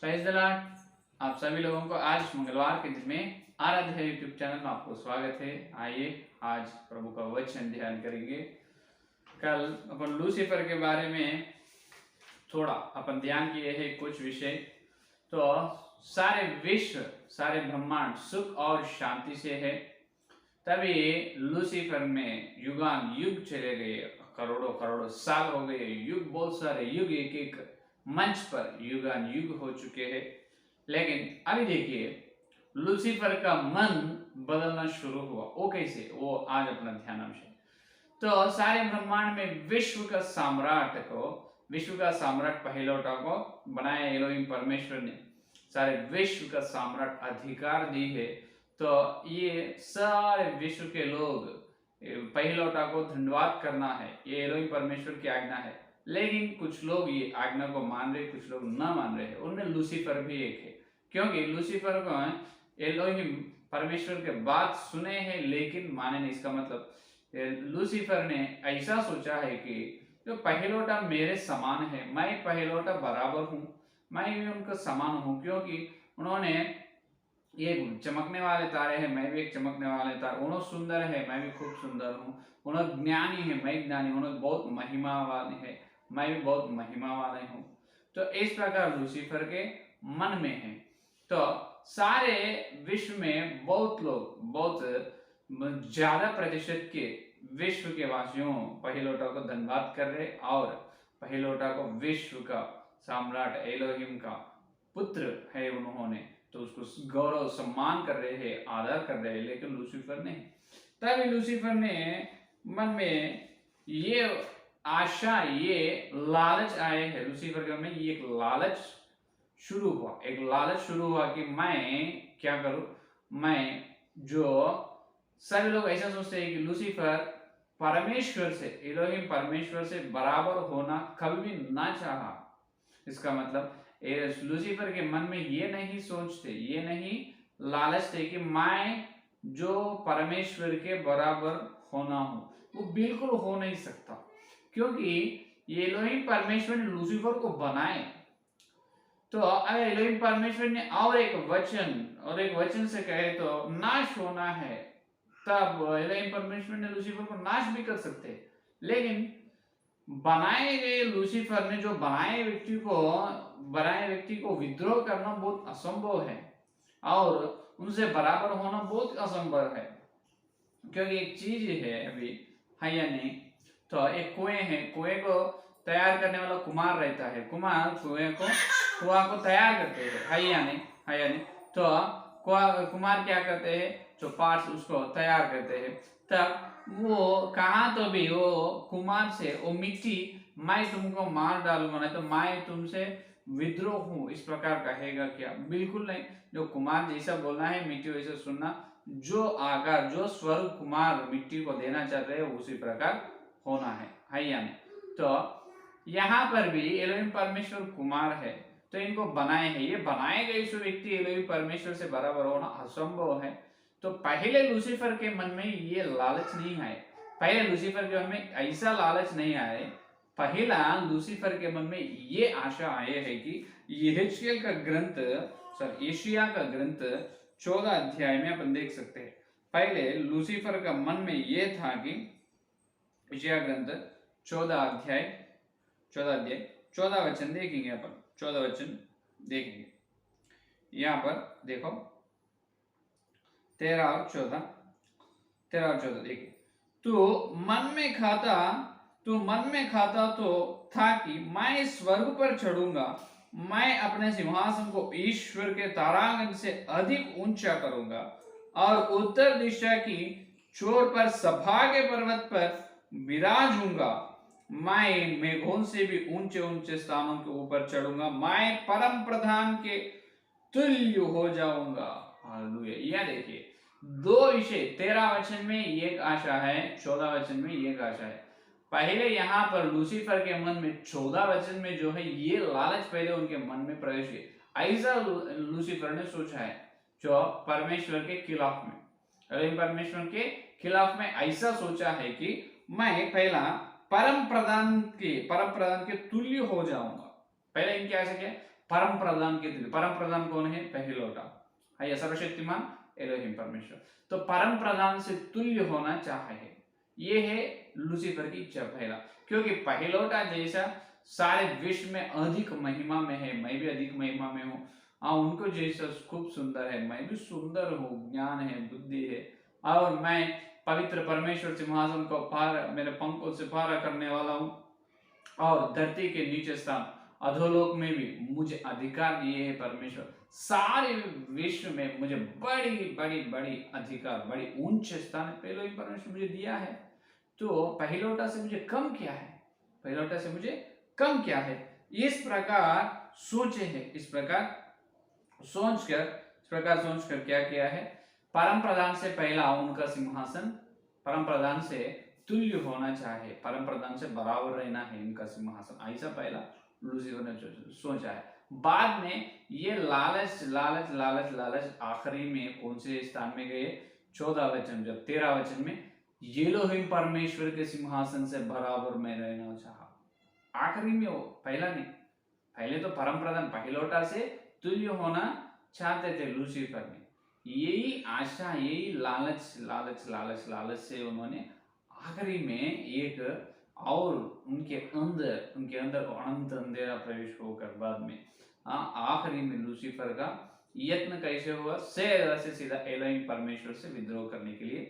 Praise the Lord. आप सभी लोगों को आज मंगलवार के दिन में आराध्य है यूट्यूब चैनल में आपको स्वागत है। आइए आज प्रभु का वचन ध्यान करेंगे। कल अपन लूसीफर के बारे में थोड़ा अपन ध्यान किए हैं कुछ विषय। तो सारे विश्व, सारे ब्रह्मांड सुख और शांति से है, तभी लूसीफर में युगान युग चले गए, करोड़ों करोड़ों साल हो गए, युग बहुत सारे युग एक एक मंच पर युगान युग हो चुके हैं। लेकिन अभी देखिए लूसीफर का मन बदलना शुरू हुआ। वो कैसे, वो आज अपना ध्यान अंश है। तो सारे ब्रह्मांड में विश्व का सम्राट पहलौठा को बनाया एलोहिम परमेश्वर ने। सारे विश्व का सम्राट अधिकार दी है। तो ये सारे विश्व के लोग पहलौठा को धन्यवाद करना है, ये एलोहिम परमेश्वर की आज्ञा है। लेकिन कुछ लोग ये आज्ञा को मान रहे, कुछ लोग न मान रहे हैं। उनमें लूसीफर भी एक है, क्योंकि लूसीफर को एलोहिम परमेश्वर के बात सुने हैं लेकिन माने नहीं। इसका मतलब लूसीफर ने ऐसा सोचा है कि जो पहलौठा मेरे समान है, मैं पहलौठा बराबर हूँ, मैं भी उनका समान हूँ, क्योंकि उन्होंने ये चमकने वाले तारे हैं, मैं भी एक चमकने वाले तारे, उन्होंने सुंदर है, मैं भी खूब सुंदर हूँ, उन्होंने ज्ञानी है, मैं ज्ञानी, उन्होंने बहुत महिमा वाले है, मैं भी बहुत महिमा वाले हूँ। तो इस प्रकार लूसीफर के मन में है। तो सारे विश्व में बहुत लोग, बहुत ज्यादा प्रतिशत के विश्व के वासियों पहलौठा को धन्यवाद कर रहे और पहलौठा को विश्व का सम्राट एलोहिम का पुत्र है उन्होंने, तो उसको गौरव सम्मान कर रहे हैं, आदर कर रहे हैं। लेकिन लूसीफर नहीं। तभी लूसीफर ने मन में ये आशा, ये लालच आए हैं। लूसीफर के मन में ये एक लालच शुरू हुआ, एक लालच शुरू हुआ कि मैं क्या करूं। मैं जो सभी लोग ऐसा सोचते हैं कि लूसीफर परमेश्वर से, एलोहिम परमेश्वर से बराबर होना कभी भी ना चाहा। इसका मतलब लूसीफर के मन में ये नहीं सोचते, ये नहीं लालच थे कि मैं जो परमेश्वर के बराबर होना हूं, वो बिल्कुल हो नहीं सकता, क्योंकि ये एलोहिम परमेश्वर ने लूसीफर को बनाए। तो अगर एलोहिम परमेश्वर ने और एक वचन से कहे तो नाश होना है, तब एलोहिम परमेश्वर ने लूसीफर को नाश भी कर सकते। लेकिन बनाए गए लूसीफर ने, जो बनाए व्यक्ति को विद्रोह करना बहुत असंभव है और उनसे बराबर होना बहुत असंभव है। क्योंकि एक चीज है अभी, है या नहीं। तो एक कुएं है, कुएं को तैयार करने वाला कुम्हार रहता है, कुम्हार कुआं को तैयार करते हैं, है या नहीं, है या नहीं। तो कुम्हार क्या करते हैं, जो पार्ट्स उसको तैयार करते हैं, तब वो कहा तो भी वो कुम्हार से वो मिट्टी, मैं तुमको मार डालूंगा, नहीं तो मैं तुमसे विद्रोह हूं, इस प्रकार कहेगा क्या? बिल्कुल नहीं। जो कुम्हार जैसा बोलना है, मिट्टी वैसा सुनना। जो आकार, जो स्वरूप कुम्हार मिट्टी को देना चाहते हैं, उसी प्रकार होना है या नहीं। तो यहाँ पर भी एलोहिम परमेश्वर कुमार है, तो इनको बनाए हैं। ये बनाए गए सो व्यक्ति एलोहिम परमेश्वर से बराबर होना असंभव है। तो पहले लूसीफर के मन में ये लालच नहीं आए, पहले लूसीफर के मन में ऐसा लालच नहीं आए। पहला लूसीफर के मन में ये आशा आए है कि यहेजकेल का ग्रंथ, एशिया का ग्रंथ 14 अध्याय में अपन देख सकते हैं। पहले लूसीफर का मन में ये था कि एशिया ग्रंथ 14 अध्याय 14 वचन देखेंगे अपन, 14 वचन देखेंगे। यहां पर देखो 13 और 14 देखिए। तू मन में खाता तो था कि मैं स्वर्ग पर चढ़ूंगा, मैं अपने सिंहासन को ईश्वर के तारांगण से अधिक ऊंचा करूंगा और उत्तर दिशा की छोर पर सभा के पर्वत पर विराजूंगा। मैं मेघों से भी ऊंचे ऊंचे स्थानों के ऊपर चढ़ूंगा, मैं परम प्रधान के तुल्य हो जाऊंगा। हालेलुया। यह देखिए, दो विषय 13 वचन में एक आशा है, 14 वचन में एक आशा है। पहले यहाँ पर लूसीफर के मन में 14 वचन में जो है ये लालच पहले उनके मन में प्रवेश किया। ऐसा लूसीफर ने सोचा है, जो परमेश्वर के खिलाफ में, परमेश्वर के खिलाफ में ऐसा सोचा है कि मैं पहला परम प्रधान के तुल्य हो जाऊंगा। पहले इनके ऐसा क्या, परम प्रधान के तुल्य। परम प्रधान कौन है? पहिलोटा है, सर्वशक्तिमान एलोहिम परमेश्वर। तो परम प्रधान से तुल्य होना चाहे, ये है लूसीफर की इच्छा पहला, क्योंकि पहिलोटा जैसा सारे विश्व में अधिक महिमा में है, मैं भी अधिक महिमा में हूँ। उनको जैसा खूब सुंदर है, मैं भी सुंदर हूँ, ज्ञान है, बुद्धि है, और मैं पवित्र परमेश्वर सिंहासन को पार, मेरे पंखों से पार करने वाला हूँ, और धरती के नीचे स्थान अधोलोक में भी मुझे अधिकार दिए है परमेश्वर। सारे विश्व में मुझे बड़ी बड़ी बड़ी अधिकार, बड़ी ऊंचे स्थान पहले ही परमेश्वर मुझे दिया है। तो पहिलोटा से मुझे कम क्या है? पहिलोटा से मुझे कम क्या है? इस प्रकार सोचे है, इस प्रकार सोचकर क्या किया है? परम प्रधान से पहला उनका सिंहासन परम प्रधान से तुल्य होना चाहिए, परम प्रधान से बराबर रहना है इनका सिंहासन, ऐसा पहला लूसीफर ने सोचा है। बाद में ये लालच लालच लालच लालच आखिरी में कौन से स्थान में गए? 14 वचन, जब 13 वचन में एलोहिम परमेश्वर के सिंहासन से बराबर में रहना चाहा। आखिरी में, वो पहला नहीं, पहले तो परम प्रधान पहिलोटा से तुल्य होना चाहते थे लूसीफर ने। यही आशा, यही लालच लालच लालच लालच से उन्होंने आखिरी में एक और उनके अंदर अनंत अंधेरा प्रवेश होकर बाद में आखिरी में लूसीफर का यत्न कैसे हुआ? से सीधा एलोहिम परमेश्वर से विद्रोह करने के लिए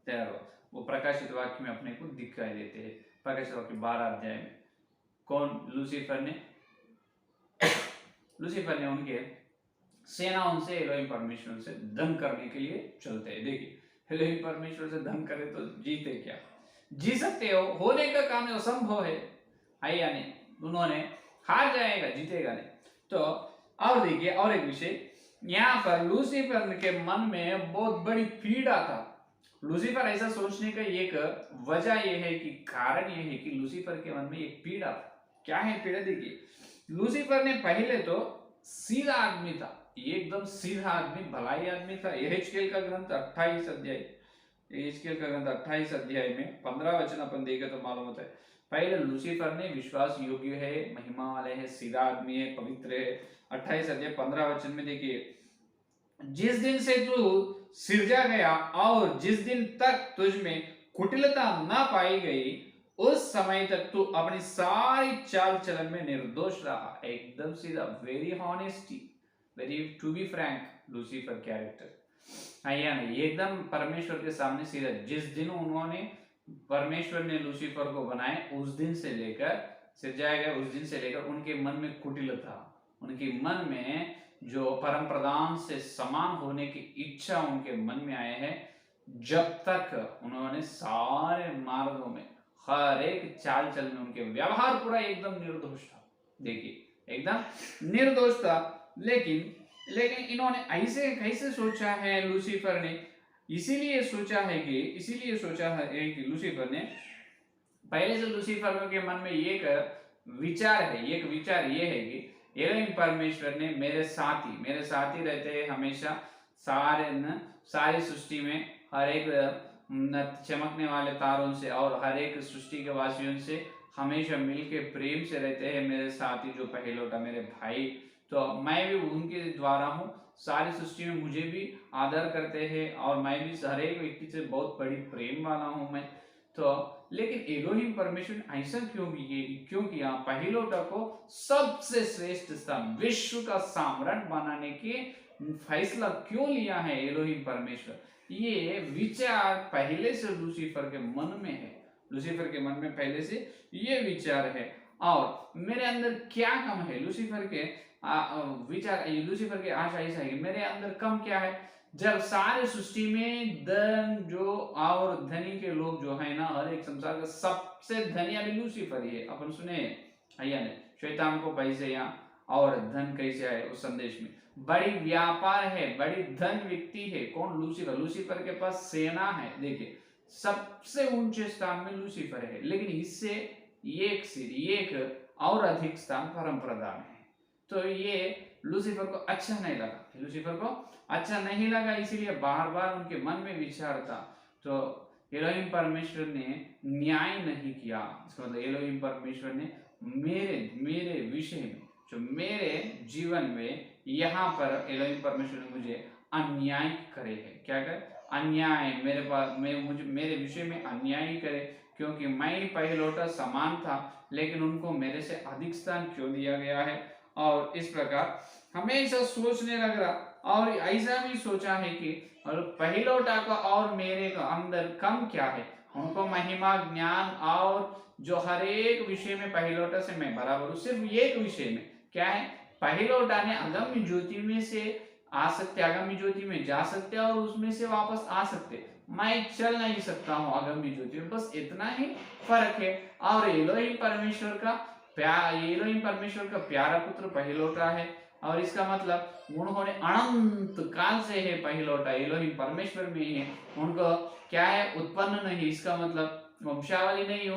तैयार हुआ। वो प्रकाशित वाक्य में अपने को दिखाई देते हैं, प्रकाशित वाक्य 12 अध्याय में। कौन? लूसीफर ने उनके सेनाओं से एलोहिम परमेश्वर से दंग करने के लिए चलते हैं। देखिए, एलोहिम परमेश्वर से दंग करे तो जीते क्या? जी सकते हो, होने का काम है, असंभव है या नहीं? उन्होंने हार जाएगा, जीतेगा नहीं। तो और देखिए, और एक विषय यहाँ पर लूसीफर के मन में बहुत बड़ी पीड़ा था। लूसीफर ऐसा सोचने का एक वजह यह है कि कारण यह है कि लूसीफर के मन में एक पीड़ा था। क्या है पीड़ा? देखिए, लूसीफर ने पहले तो सीधा आदमी था, एकदम सीधा आदमी, भलाई आदमी था। यहेजकेल का ग्रंथ 28 अध्याय, यहेजकेल का ग्रंथ 28 अध्याय में 15 वचन अपन देखे तो मालूम होता है। पहले लूसीफर ने विश्वास योग्य है, महिमा वाले है, सीधा आदमी है, पवित्र है। 28 अध्याय 15 वचन में देखिए, जिस दिन से तू सिरजा गया और जिस दिन तक तुझ में कुटिलता न पाई गई, उस समय तक तू अपनी सारी चाल चलन में निर्दोष रहा। एकदम सीधा, very honesty, very to be frank Lucifer character या नहीं, एकदम परमेश्वर के सामने सीधा। जिस दिन उन्होंने परमेश्वर ने लूसीफर को बनाए, उस दिन से लेकर सिरजाया गया, उस दिन से लेकर उनके मन में कुटिलता, उनके मन में जो परम प्रधान से समान होने की इच्छा उनके मन में आए हैं, जब तक उन्होंने सारे मार्गों में, हर एक चाल चल में, उनके व्यवहार पूरा एकदम निर्दोष था। देखिए, एकदम निर्दोष था। लेकिन इन्होंने ऐसे कैसे सोचा है लूसीफर ने? इसीलिए सोचा है कि लूसीफर ने पहले से लूसीफर के मन में एक विचार ये है कि एलोहिम परमेश्वर ने मेरे साथी रहते हैं हमेशा, सारी सृष्टि में, हर एक चमकने वाले तारों से और हर एक सृष्टि के वासियों से हमेशा मिलके प्रेम से रहते हैं मेरे साथी, जो पहिलोटा मेरे भाई। तो मैं भी उनके द्वारा हूँ, सारी सृष्टि में मुझे भी आदर करते हैं, और मैं भी हर एक व्यक्ति से बहुत बड़ी प्रेम वाला हूँ मैं। तो लेकिन एलोहिम परमेश्वर ऐसा क्यों किया? पहिलोटा को सबसे श्रेष्ठ स्थान, विश्व का सम्राट बनाने के फैसला क्यों लिया है एलोहिम परमेश्वर? ये विचार पहले से लूसीफर के मन में है, लूसीफर के मन में पहले से ये विचार है। और मेरे अंदर क्या कम है? लूसीफर के विचार, लूसीफर के आशा ऐसा है कि मेरे अंदर कम क्या है? जब सारे सृष्टि में धन जो और धनी के लोग जो है ना, हर एक संसार का सबसे धनी अभी लूसीफर ही है। अपन सुने या नहीं, शैतान को पैसे या और धन कैसे आए उस संदेश में, बड़ी व्यापार है, बड़ी धन व्यक्ति है। कौन? लूसीफर के पास सेना है। देखिए, सबसे ऊंचे स्थान में लूसीफर है, लेकिन इससे एक और अधिक स्थान परम प्रधान है। तो ये लूसीफर को अच्छा नहीं लगा, इसीलिए बार बार उनके मन में विचार था। तो एलोहिम परमेश्वर ने न्याय नहीं किया, इसका मतलब एलोहिम परमेश्वर ने मेरे विषय में जो मेरे जीवन में यहाँ पर एलोहिम परमेश्वर ने मुझे अन्याय करे है। क्या करे? अन्याय मेरे पास मुझे मेरे विषय में अन्याय करे, क्योंकि मैं ही पहिलौठा समान था, लेकिन उनको मेरे से अधिक स्थान क्यों दिया गया है। और इस प्रकार हमेशा सोचने लग रहा, और ऐसा भी सोचा है कि और पहिलौठा का और मेरे का अंदर कम क्या है। उनको महिमा ज्ञान और जो हर एक विषय में पहिलौठा से मैं बराबर हूँ, सिर्फ एक विषय में क्या है, पहिलौठा ने अगम्य ज्योति में से आ सकते, अगम्य ज्योति में जा सकते और उसमें से वापस आ सकते, मैं चल नहीं सकता हूँ अगम्य ज्योति में, बस इतना ही फर्क है। और एलोहिम परमेश्वर का एलोहिम परमेश्वर का प्यारा पुत्र पहिलौठा है, और इसका मतलब उन्होंने अनंत काल से है पहिलौठा, एलोहिम परमेश्वर में ही है, उनको क्या है, उत्पन्न नहीं, इसका मतलब वंशावली नहीं,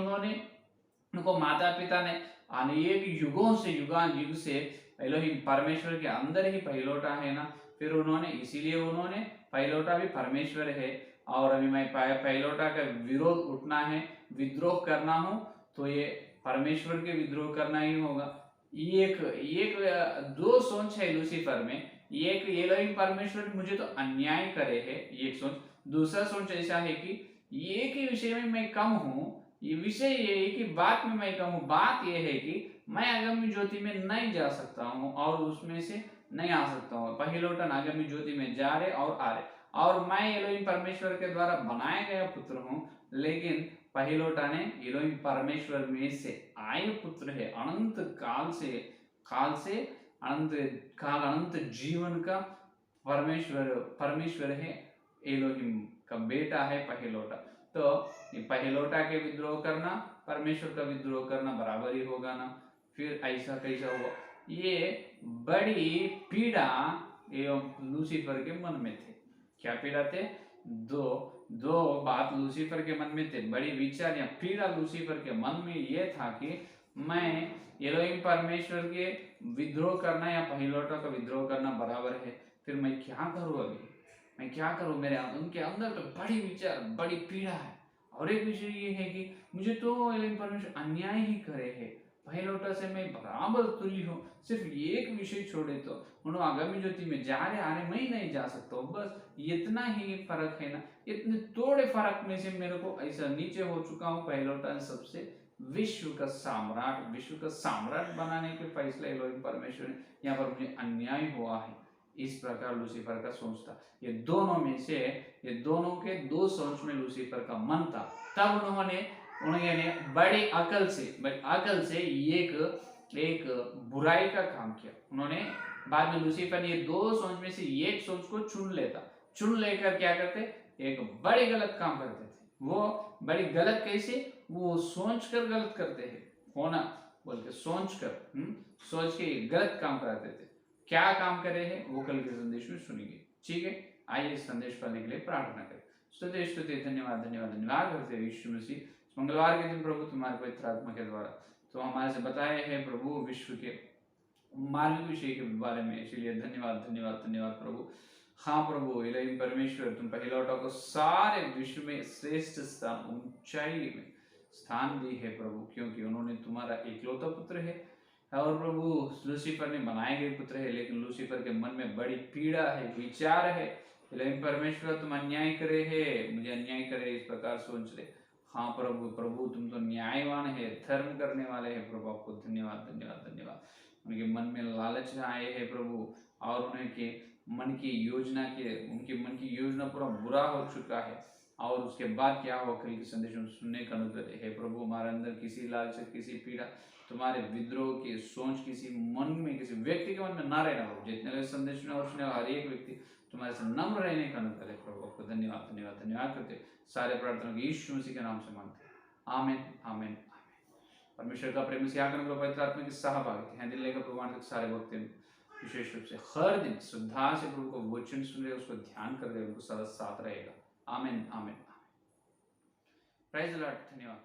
उनको माता पिता ने अनेक युगों से युगान युग से एलोहिम परमेश्वर के अंदर ही पहिलौठा है ना, फिर उन्होंने इसीलिए उन्होंने पहिलौठा भी परमेश्वर है। और अभी मैं पहिलौठा का विरोध उठना है, विद्रोह करना हूं, तो ये परमेश्वर के विद्रोह करना ही होगा। एक दो सोच है लूसीफर में, एक एलोहिम परमेश्वर मुझे तो अन्याय करे है, एक सोच। दूसरा सोच ऐसा है कि एक ही विषय में मैं कम हूं, ये विषय ये है कि बात में मैं कम हूं, बात ये है कि मैं अगम्य ज्योति में नहीं जा सकता हूं और उसमें से नहीं आ सकता हूं। पहिलौठा अगम्य ज्योति में जा रहे और आ रहे, और मैं एलोहिम परमेश्वर के द्वारा बनाया गया पुत्र हूं, लेकिन पहिलौठा ने एलोहिम परमेश्वर में से आए पुत्र है, अनंत काल से अनंत जीवन का परमेश्वर है, एलोहिम का बेटा है पहिलौठा। तो पहिलौठा के विद्रोह करना परमेश्वर का विद्रोह करना बराबर ही होगा ना, फिर ऐसा कैसा हुआ। ये बड़ी पीड़ा एवं लूसीफर के मन में थे। क्या पीड़ा थे? दो बात लूसीफर के मन में थे, बड़ी विचार या पीड़ा लूसीफर के मन में ये था कि मैं एलोहिम परमेश्वर के विद्रोह करना या पहिलौठा का विद्रोह करना बराबर है, फिर मैं क्या करूं, अभी मैं क्या करूं, मेरे उनके अंदर तो बड़ी विचार बड़ी पीड़ा है। और एक विषय ये है कि मुझे तो एलोहिम परमेश्वर अन्याय ही करे है, पहिलौठा से मैं बराबर तुल्य हूँ, सिर्फ एक विषय छोड़े तो उन्होंने आगामी ज्योति में जा रहे आने में ही नहीं जा सकता हूँ, बस इतना ही फर्क है ना। इतने थोड़े फर्क में से मेरे को ऐसा नीचे हो चुका हूँ, पहिलौठा सबसे विश्व का साम्राट बनाने के फैसले एलोहिम परमेश्वर ने, यहाँ पर मुझे अन्याय हुआ है, इस प्रकार लूसीफर का सोच था। ये दोनों के दो सोच में लूसीफर का मन था। तब उन्होंने बड़ी अकल से एक बुराई का काम किया। उन्होंने बाद में लूसीफर ये दो सोच में से एक सोच को चुन लेकर क्या करते, एक बड़ी गलत काम करते थे। वो बड़ी गलत कैसे, वो सोच कर गलत करते हैं, होना बोल के सोच के गलत काम करते थे। क्या काम करे हैं वो कल के संदेश में सुनेंगे। ठीक है, आइए इस संदेश पाने के लिए प्रार्थना करें। स्तुति धन्यवाद करते हैं यीशु मसीह, मंगलवार के दिन प्रभु तुम्हारे पवित्र आत्मा के द्वारा तो हमारे से बताए हैं प्रभु विश्व के मार्मिक विषय के बारे में, इसलिए धन्यवाद प्रभु। हाँ प्रभु एलोहिम परमेश्वर, तुम पहिलौठा को सारे विश्व में श्रेष्ठ स्थान, ऊंचाई में स्थान दी है प्रभु, क्योंकि उन्होंने तुम्हारा एकलौता पुत्र है। और प्रभु लूसीफर ने बनाए गए पुत्र है, लेकिन लूसीफर के मन में बड़ी पीड़ा है, विचार है, एलोहिम परमेश्वर तुम अन्याय करे है, मुझे अन्याय करे, इस प्रकार सोच रहे। हाँ प्रभु तुम तो न्यायवान है, धर्म करने वाले हैं प्रभु, आपको धन्यवाद। उनके मन में लालच आए हैं प्रभु, और उनके मन की योजना पूरा बुरा हो चुका है। और उसके बाद क्या हो, कल के संदेश में सुनने का अनुग्रह है प्रभु। हमारे अंदर किसी लालच, किसी पीड़ा, तुम्हारे विद्रोह की सोच किसी मन में, किसी व्यक्ति के मन में ना रहना प्रभु। जितने संदेश में और सुने हर एक व्यक्ति तुम्हारे से नम्र रहने का अनुग्रह है प्रभु, आपको धन्यवाद करते। सारे प्रार्थना के यीशु मसीह के नाम से मांगते हैं, आमीन। परमेश्वर का प्रेम से आकर पवित्र आत्मा की सहभागिता है, दिल लेकर प्रमाण तक सारे भक्ति विशेष रूप से हर दिन श्रद्धा से प्रभु को वचन सुन रहे, उसको ध्यान कर रहे, उनको सदा साथ रहेगा। आमीन। प्राइज द लॉर्ड, धन्यवाद।